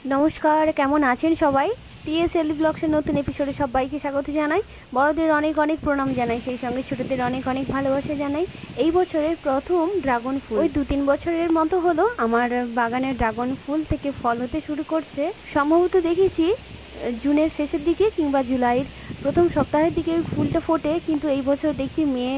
নমস্কার, কেমন আছেন সবাই? টিএসএল ব্লগসের নতুন এপিসোডে সবাইকে স্বাগত জানাই। বড়দের অনেক অনেক প্রণাম জানাই, সেই সঙ্গে ছোটদের অনেক অনেক ভালোবাসা জানাই। এই বছরের প্রথম ড্রাগন ফুল, ওই 2-3 বছরের মতো হলো আমার বাগানের ড্রাগন ফুল থেকে ফল হতে শুরু করছে। সম্ভবত দেখেছি জুনের শেষের দিকে কিংবা জুলাইয়ের প্রথম সপ্তাহের দিকে ফুলটা ফোটে, কিন্তু এই বছর দেখছি মে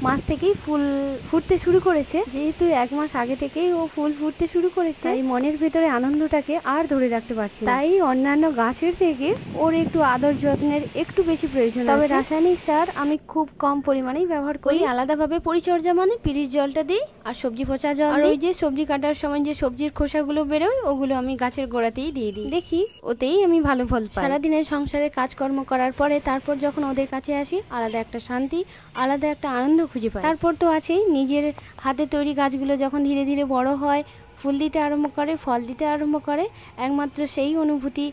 মাস থেকেই ফুল ফুটতে শুরু করেছে। যেহেতু 1 মাস আগে থেকেই ও ফুল ফুটতে শুরু করেছে, তাই মনের ভেতরে আনন্দটাকে আর ধরে রাখতে পারছি না। তাই অন্যান্য গাছের থেকে ওর একটু আদর যত্নের একটু বেশি প্রয়োজন। তবে রাসায়নিক সার আমি খুব কম পরিমাণেই ব্যবহার করি। আলাদাভাবে পরিচর্যা মানে পিরিচ জলটা দিই আর সবজি পচা জল, আর ওই যে সবজি কাটার সময় যে সবজির খোসাগুলো বেরোয় ওগুলো আমি গাছের গোড়াতেই দিয়ে দিই। দেখি ওতেই আমি ভালো ফল পাই। সারাদিনের সংসারে কাজকর্ম করার পরে তারপর যখন ওদের কাছে আসি, আলাদা একটা শান্তি, আলাদা একটা আনন্দ খুঁজে পাই। তারপর তো আছেই নিজের হাতে তৈরি গাছগুলো যখন ধীরে ধীরে বড় হয়, ফুল দিতে আরম্ভ করে, ফল দিতে আরম্ভ করে, একমাত্র সেই অনুভূতি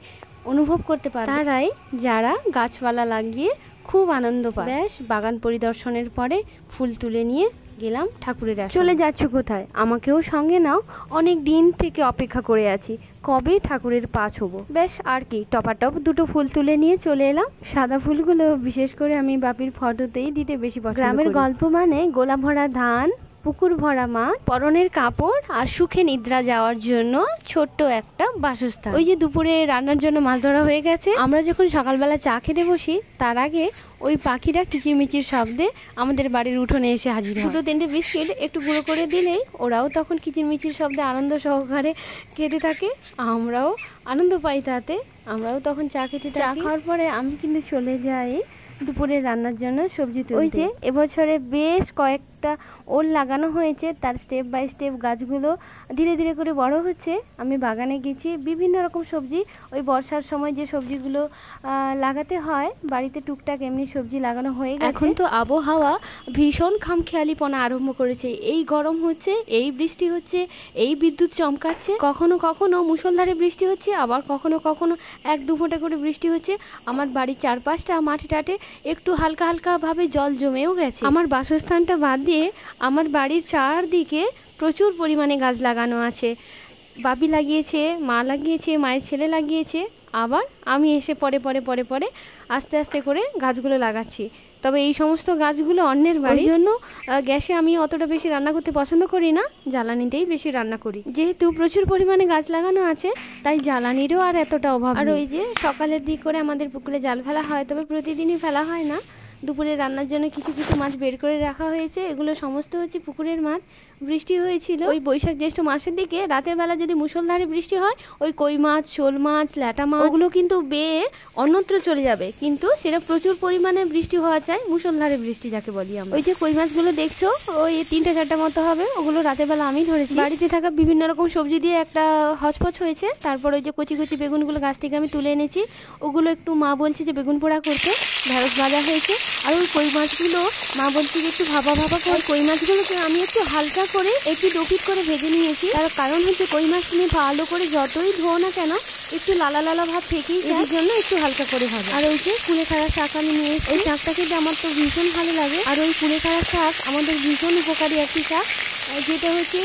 অনুভব করতে পারে তারাই যারা গাছপালা লাগিয়ে খুব আনন্দ পায়। ব্যাস, বাগান পরিদর্শনের পরে ফুল তুলে নিয়ে গেলাম ঠাকুরের আসনে। চলে যাচ্ছ কোথায়? আমাকেও সঙ্গে নাও, অনেক দিন থেকে অপেক্ষা করে আছি, কবে ঠাকুরের পা ছোবো। বেশ, আর কি, টপাটপ 2টো ফুল তুলে নিয়ে চলে এলাম। সাদা ফুলগুলো বিশেষ করে আমি বাপির ফটোতেই দিতে বেশি পছন্দ করি। গ্রামের গল্প মানে গোলা ভরা ধান, পুকুর ভরা মাছ, পরনের কাপড় আর সুখে নিদ্রা যাওয়ার জন্য ছোট্ট একটা বাসস্থান। ওই যে দুপুরে রান্নার জন্য মাছ ধরা হয়ে গেছে, আমরা যখন সকালবেলা চা খেতে বসি তার আগে ওই পাখিরা কিচিরমিচির শব্দে আমাদের বাড়ির উঠোনে এসে হাজির হয়। 2-3টে বিস্কিট একটু গুঁড়ো করে দিলেই ওরাও তখন কিচিরমিচির শব্দে আনন্দ সহকারে খেতে থাকে, আমরাও আনন্দ পাই তাতে। আমরাও তখন চা খেতে থাকি। চা খাওয়ার পরে আমি কিন্তু চলে যাই দুপুরে রান্নার জন্য সবজি তুলতে। ওই যে এবছরে বেশ কয়েকটা ওল লাগানো হয়েছে, তার স্টেপ বাই স্টেপ গাছগুলো ধীরে ধীরে করে বড় হচ্ছে। আমি বাগানে গেছি, বিভিন্ন রকম সবজি, ওই বর্ষার সময় যে সবজিগুলো লাগাতে হয় বাড়িতে টুকটাক এমনি সবজি লাগানো হয়ে গেছে। এখন তো আবহাওয়া ভীষণ খামখেয়ালিপনা আরম্ভ করেছে। এই গরম হচ্ছে, এই বৃষ্টি হচ্ছে, এই বিদ্যুৎ চমকাচ্ছে, কখনো কখনো মুষলধারে বৃষ্টি হচ্ছে, আবার কখনো কখনো 1-2 ফোঁটা করে বৃষ্টি হচ্ছে। আমার বাড়ির চারপাশটা মাঠে টাটে একটু হালকা হালকা ভাবে জল জমেও গেছে। আমার বাসস্থানটা বাদ দিয়ে আমার বাড়ির চারদিকে প্রচুর পরিমাণে গাছ লাগানো আছে। বাপি লাগিয়েছে, মা লাগিয়েছে, মায়ের ছেলে লাগিয়েছে, আবার আমি এসে পরে পরে পরে পরে আস্তে আস্তে করে গাছগুলো লাগাচ্ছি। তবে এই সমস্ত গাছগুলো অন্যের বাড়ির জন্য গ্যাসে আমি অতটা বেশি রান্না করতে পছন্দ করি না, জ্বালানিতেই বেশি রান্না করি। যেহেতু প্রচুর পরিমাণে গাছ লাগানো আছে তাই জ্বালানিরও আর এতটা অভাব। আর ওই যে সকালের দিক করে আমাদের পুকুরে জাল ফেলা হয়, তবে প্রতিদিনই ফেলা হয় না। দুপুরে রান্নার জন্য কিছু কিছু মাছ বের করে রাখা হয়েছে, এগুলো সমস্ত হচ্ছে পুকুরের মাছ। বৃষ্টি হয়েছিল ওই বৈশাখ জ্যৈষ্ঠ মাসের দিকে, রাতের বেলা যদি মুষলধারে বৃষ্টি হয় ওই কই মাছ, শোল মাছ, ল্যাটা মাছ ওগুলো কিন্তু বেয়ে অন্যত্র চলে যাবে, কিন্তু সেটা প্রচুর পরিমাণে বৃষ্টি হওয়া চাই, মুষলধারে বৃষ্টি যাকে বলি আমরা। ওই যে কই মাছগুলো দেখছো ওই 3-4টা মতো হবে, ওগুলো রাতের বেলা আমি ধরেছি। বাড়িতে থাকা বিভিন্ন রকম সবজি দিয়ে একটা হচপচ হয়েছে। তারপর ওই যে কচি কচি বেগুনগুলো গাছ থেকে আমি তুলে এনেছি, ওগুলো একটু মা বলছে যে বেগুন পোড়া করতে, ঢেঁড়স ভাজা হয়েছে। আর ওই কই মাছগুলো মা বলছে যে একটু ভাপা ভাপা করে, কই মাছগুলোকে আমি একটু হালকা করে একটু ডোপিট করে ভেজে নিয়েছি। তার কারণ হচ্ছে কই মাছ তুমি ভালো করে যতই ধোও না কেন একটু লালা লালা ভাব থেকেই যায়, এর জন্য একটু হালকা করে হবে। আর ওই যে কুলেখাড়া শাক আমি নিয়ে এসেছি, ওই শাকটা খেতে আমার তো ভীষণ ভালো লাগে। আর ওই কুলেখাড়া শাক আমাদের ভীষণ উপকারী একটি শাক, যেটা হচ্ছে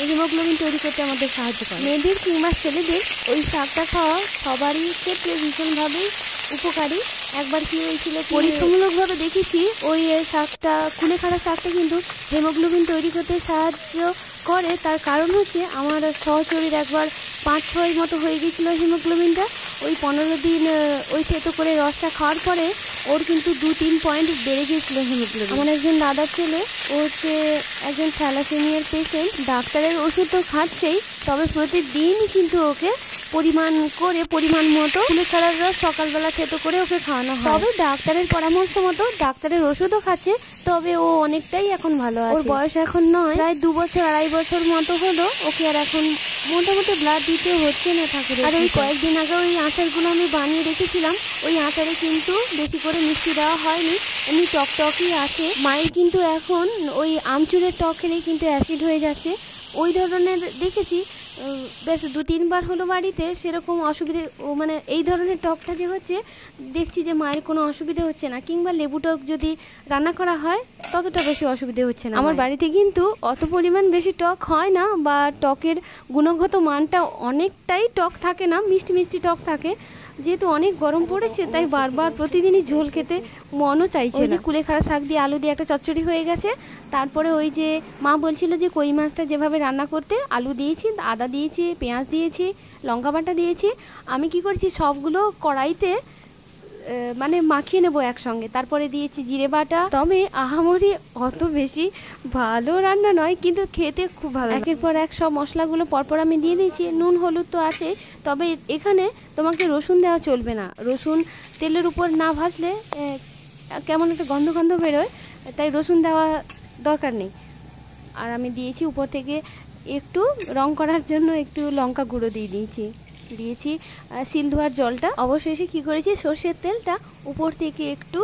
হিমোগ্লোবিন তৈরি করতে আমাদের সাহায্য করে। মেয়েদের কিংবা ছেলেদের ওই শাকটা খাওয়া সবারই ক্ষেত্রে ভীষণভাবেই উপকারী। একবার কি হয়েছিল, পরীক্ষামূলকভাবে দেখেছি ওই শাকটা, কুলেখাড়া শাকটা কিন্তু হিমোগ্লোবিন তৈরি করতে সাহায্য করে। তার কারণ হচ্ছে আমার সহচরীর একবার 5-6 মতো হয়ে গেছিলো হিমোগ্লোবিনটা। ওই 15 দিন ওই থেতো করে রসটা খাওয়ার পরে ওর কিন্তু 2-3 পয়েন্ট বেড়ে গিয়েছিল হিমোগ্লোবিন। আমার একজন দাদার ছেলে, ও হচ্ছে একজন থ্যালাসেমিয়ার পেশেন্ট, ডাক্তারের ওষুধ তো খাচ্ছেই, তবে প্রতিদিন কিন্তু ওকে পরিমাণ মতো কুলেখাড়ার রস সকালবেলা থেতো করে ওকে খাওয়ানো হয়। তবে ডাক্তারের পরামর্শ মতো ডাক্তারের ওষুধও খাচ্ছে, তবে ও অনেকটাই এখন ভালো আছে। ওর বয়স এখন নয়, প্রায় 2 বছর 2.5 বছর মতো হলো। ওকে আর এখন মোটামুটি ব্লাড দিতে হচ্ছে না ঠাকুরের। আর ওই কয়েকদিন আগে ওই আচারগুলো আমি বানিয়ে রেখেছিলাম, ওই আচারে কিন্তু বেশি করে মিষ্টি দেওয়া হয়নি, এমনি টকটকই আছে। মায়ের কিন্তু এখন ওই আমচুরের টক খেলেই কিন্তু অ্যাসিড হয়ে যাচ্ছে, ওই ধরনের দেখেছি বেশ 2-3 বার হলো বাড়িতে, সেরকম অসুবিধে মানে এই ধরনের টকটা যে হচ্ছে দেখছি যে মায়ের কোনো অসুবিধে হচ্ছে না, কিংবা লেবু টক যদি রান্না করা হয় ততটা বেশি অসুবিধে হচ্ছে না। আমার বাড়িতে কিন্তু অত পরিমাণ বেশি টক হয় না, বা টকের গুণগত মানটা অনেকটাই টক থাকে না, মিষ্টি মিষ্টি টক থাকে। যেহেতু অনেক গরম পড়েছে তাই বারবার প্রতিদিনই ঝোল খেতে মনও চাইছে না। কুলেখাড়া শাক দিয়ে আলু দিয়ে একটা চচ্চড়ি হয়ে গেছে। তারপরে ওই যে মা বলছিল যে কই মাছটা যেভাবে রান্না করতে, আলু দিয়েছি, আদা দিয়েছি, পেঁয়াজ দিয়েছি, লঙ্কা বাটা দিয়েছি। আমি কি করছি, সবগুলো কড়াইতে মানে মাখিয়ে নেবো একসঙ্গে। তারপরে দিয়েছি জিরে বাটা। তবে আহামরি অত বেশি ভালো রান্না নয়, কিন্তু খেতে খুব ভালো। একের পর এক সব মশলাগুলো পরপর আমি দিয়ে দিয়েছি। নুন হলুদ তো আছে, তবে এখানে তোমাকে রসুন দেওয়া চলবে না। রসুন তেলের উপর না ভাজলে কেমন একটা গন্ধ গন্ধ বেরোয়, তাই রসুন দেওয়া দরকার নেই। আর আমি দিয়েছি উপর থেকে একটু রং করার জন্য একটু লঙ্কা গুঁড়ো দিয়েছি শিল ধোয়ার জলটা। অবশেষে কি করেছি, সর্ষের তেলটা উপর থেকে একটু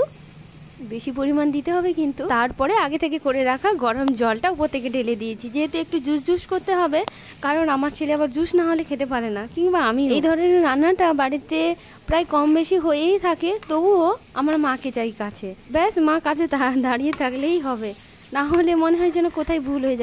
বেশি পরিমাণ দিতে হবে, কিন্তু তারপরে আগে থেকে করে রাখা গরম জলটা উপর থেকে ঢেলে দিয়েছি। যেহেতু একটু জুস করতে হবে, কারণ আমার ছেলে আবার জুস না হলে খেতে পারে না, কিংবা আমি। এই ধরনের রান্নাটা বাড়িতে প্রায় কম বেশি হয়েই থাকে, তবুও আমার মাকে চাই কাছে। ব্যাস মা কাছে দাঁড়িয়ে থাকলেই হবে, না হলে মনে হয় যেন কোথায় ভুল হয়ে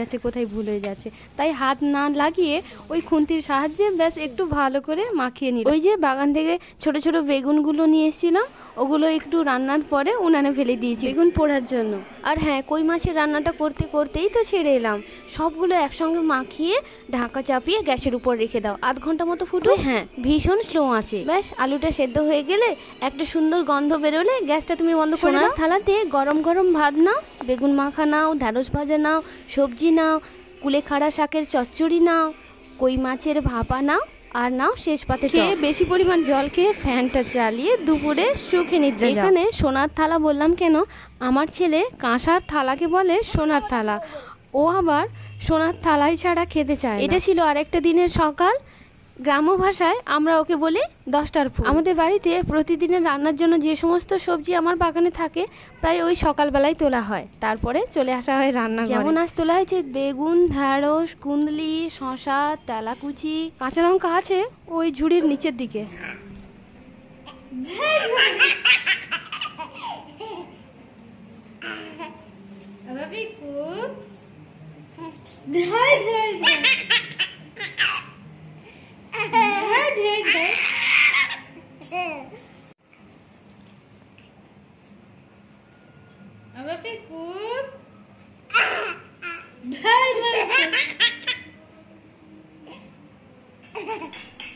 যাচ্ছে। তাই হাত না লাগিয়ে ওই খুন্তির সাহায্যে ব্যাস একটু ভালো করে মাখিয়ে নিই। ওই যে বাগান থেকে ছোট ছোট বেগুনগুলো নিয়ে এসেছিলাম, ওগুলো একটু রান্নার পরে উনানে ফেলে দিয়েছি বেগুন পোড়ার জন্য। আর হ্যাঁ, কই মাছের রান্নাটা করতেই তো ছেড়ে এলাম। সবগুলো একসঙ্গে মাখিয়ে ঢাকা চাপিয়ে গ্যাসের উপর রেখে দাও, আধ ঘন্টা মতো ফুটবে। হ্যাঁ, ভীষণ স্লো আছে। ব্যাস আলুটা সেদ্ধ হয়ে গেলে, একটা সুন্দর গন্ধ বেরোলে গ্যাসটা তুমি বন্ধ করে দাও। থালাতে গরম গরম ভাত নাও, বেগুন মাখা নাও, ঢ্যাঁড়স ভাজা নাও, সবজি নাও, কুলেখাড়া শাকের চচ্চড়ি নাও, কই মাছের ভাপা নাও, আর নাও শেষ পাতে খেয়ে বেশি পরিমাণ জল খেয়ে ফ্যানটা চালিয়ে দুপুরে সুখে নিদ্রা যাও। এখানে সোনার থালা বললাম কেন, আমার ছেলে কাঁসার থালাকে বলে সোনার থালা। ও আবার সোনার থালাই ছাড়া খেতে চায়। এটা ছিল আরেকটা দিনের সকাল। গ্রাম্য ভাষায় আমরা ওকে বলি 10টার ফুল। আমাদের বাড়িতে প্রতিদিনের রান্নার জন্য যে সমস্ত সবজি আমার বাগানে থাকে, প্রায় ওই সকালবেলায় তোলা হয়, তারপরে চলে আসা হয় রান্না। যেমন আজ তোলা হয়েছে বেগুন, ঢ্যাঁড়স, কুন্দলি, শশা, তেলাকুচি, কাঁচা লঙ্কা আছে ওই ঝুড়ির নিচের দিকে।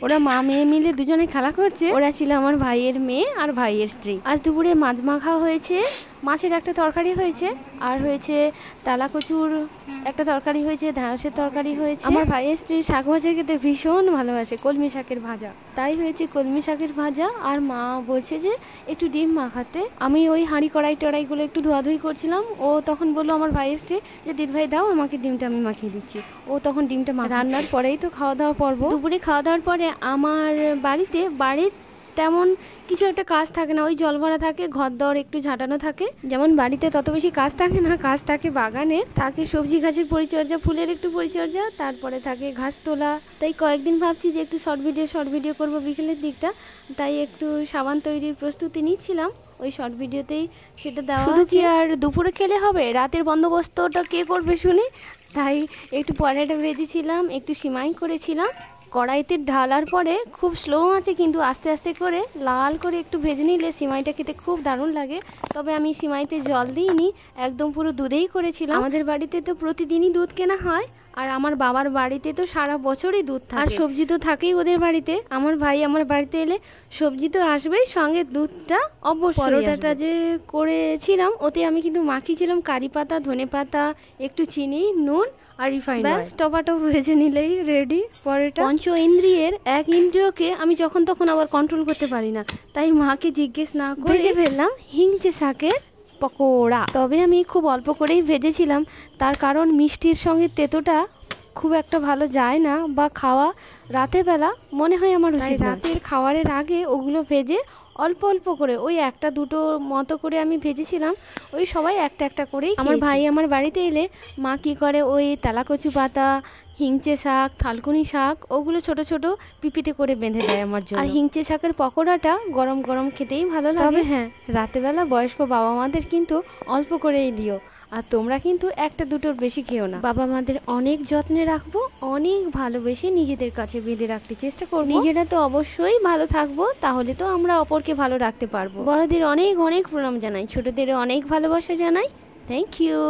ওরা মা মেয়ে মিলে দুজনে খেলা করছে। ওরা ছিল আমার ভাইয়ের মেয়ে আর ভাইয়ের স্ত্রী। আজ দুপুরে মাছ মাখা হয়েছে, মাছের একটা তরকারি হয়েছে, আর হয়েছে তালা কচুর একটা তরকারি হয়েছে, ঢ্যাঁড়সের তরকারি হয়েছে। আমার ভাইয়ের স্ত্রী শাক ভাজা খেতে ভীষণ ভালোবাসে, কলমি শাকের ভাজা, তাই হয়েছে কলমি শাকের ভাজা। আর মা বলছে যে একটু ডিম মাখাতে। আমি ওই হাঁড়ি কড়াইগুলো একটু ধোয়াধুয়ি করছিলাম। ও তখন বললো আমার ভাইয়ের স্ত্রী যে দিদি ভাই দাও আমাকে ডিমটা, আমি মাখিয়ে দিচ্ছি। ও তখন ডিমটা রান্নার পরেই তো খাওয়া দাওয়া পর্ব। দুপুরে খাওয়া দাওয়ার পরে আমার বাড়ির তেমন কিছু একটা কাজ থাকে না, ওই জল ভরা থাকে, ঘর দর একটু ঝাঁটানো থাকে। যেমন বাড়িতে তত বেশি কাজ থাকে না, কাজ থাকে বাগানে, থাকে সবজি গাছের পরিচর্যা, ফুলের একটু পরিচর্যা, তারপরে থাকে ঘাস তোলা। তাই কয়েকদিন ভাবছি যে একটু শর্ট ভিডিও করব বিকেলের দিকটা, তাই একটু সাবান তৈরির প্রস্তুতি নিচ্ছিলাম। ওই শর্ট ভিডিওতেই সেটা দেওয়া। শুধু কি আর দুপুরে খেলে হবে, রাতের বন্দোবস্তটা কে করবে শুনি। তাই একটু পরোটা ভেজেছিলাম, একটু সিমাই করেছিলাম। কড়াইতে ঢালার পরে খুব স্লো আছে, কিন্তু আস্তে আস্তে করে লাল করে একটু ভেজে নিলে সিমাইটা খেতে খুব দারুণ লাগে। তবে আমি সিমাইতে জল দিইনি, একদম পুরো দুধেই করেছিলাম। আমাদের বাড়িতে তো প্রতিদিনই দুধ কেনা হয়, আর আমার বাবার বাড়িতে তো সারা বছরই দুধ থাকে, আর সবজি তো থাকেই ওদের বাড়িতে। আমার ভাই আমার বাড়িতে এলে সবজি তো আসবেই, সঙ্গে দুধটা অবশ্যই। পরোটাটা যে করেছিলাম ওতে আমি কিন্তু মাখিয়েছিলাম কারি পাতা, ধনে পাতা, একটু চিনি, নুন আর রিফাইন অয়েল। টপাটপ ভেজে নিলেই রেডি পরোটা। পঞ্চ ইন্দ্রিয়ের এক ইন্দ্রিয়কে আমি যখন তখন আবার কন্ট্রোল করতে পারি না, তাই মাকে জিজ্ঞেস না করে ভেজে ফেললাম হিংচে শাকের পকোড়া। তবে আমি খুব অল্প করেই ভেজেছিলাম, তার কারণ মিষ্টির সঙ্গে তেতোটা খুব একটা ভালো যায় না, বা খাওয়া রাতের বেলা মনে হয় আমার উচিত না। রাতের খাওয়ারের আগে ওগুলো ভেজে অল্প অল্প করে ওই একটা দুটো মতো করে আমি ভেজেছিলাম, ওই সবাই একটা একটা করেই। আমার ভাই আমার বাড়িতে এলে মা কী করে, ওই তেলাকচু পাতা, হিংচে শাক, থালকুনি শাক, ওগুলো ছোট ছোট পিপিতে করে বেঁধে দেয় আমার জন্য। আর হিংচে শাকের পকোড়াটা গরম গরম খেতেই ভালো লাগে। তবে হ্যাঁ, রাতেবেলা বয়স্ক বাবা মাদের কিন্তু অল্প করেই দিও, আর তোমরা কিন্তু একটা দুটোর বেশি খেও না। বাবা মাদের অনেক যত্নে রাখবো, অনেক ভালোবেসে নিজেদের কাছে বেঁধে রাখতে চেষ্টা করবো। নিজেরা তো অবশ্যই ভালো থাকবো, তাহলে তো আমরা অপরকে ভালো রাখতে পারবো। বড়দের অনেক অনেক প্রণাম জানাই, ছোটদের অনেক ভালোবাসা জানাই। Thank you.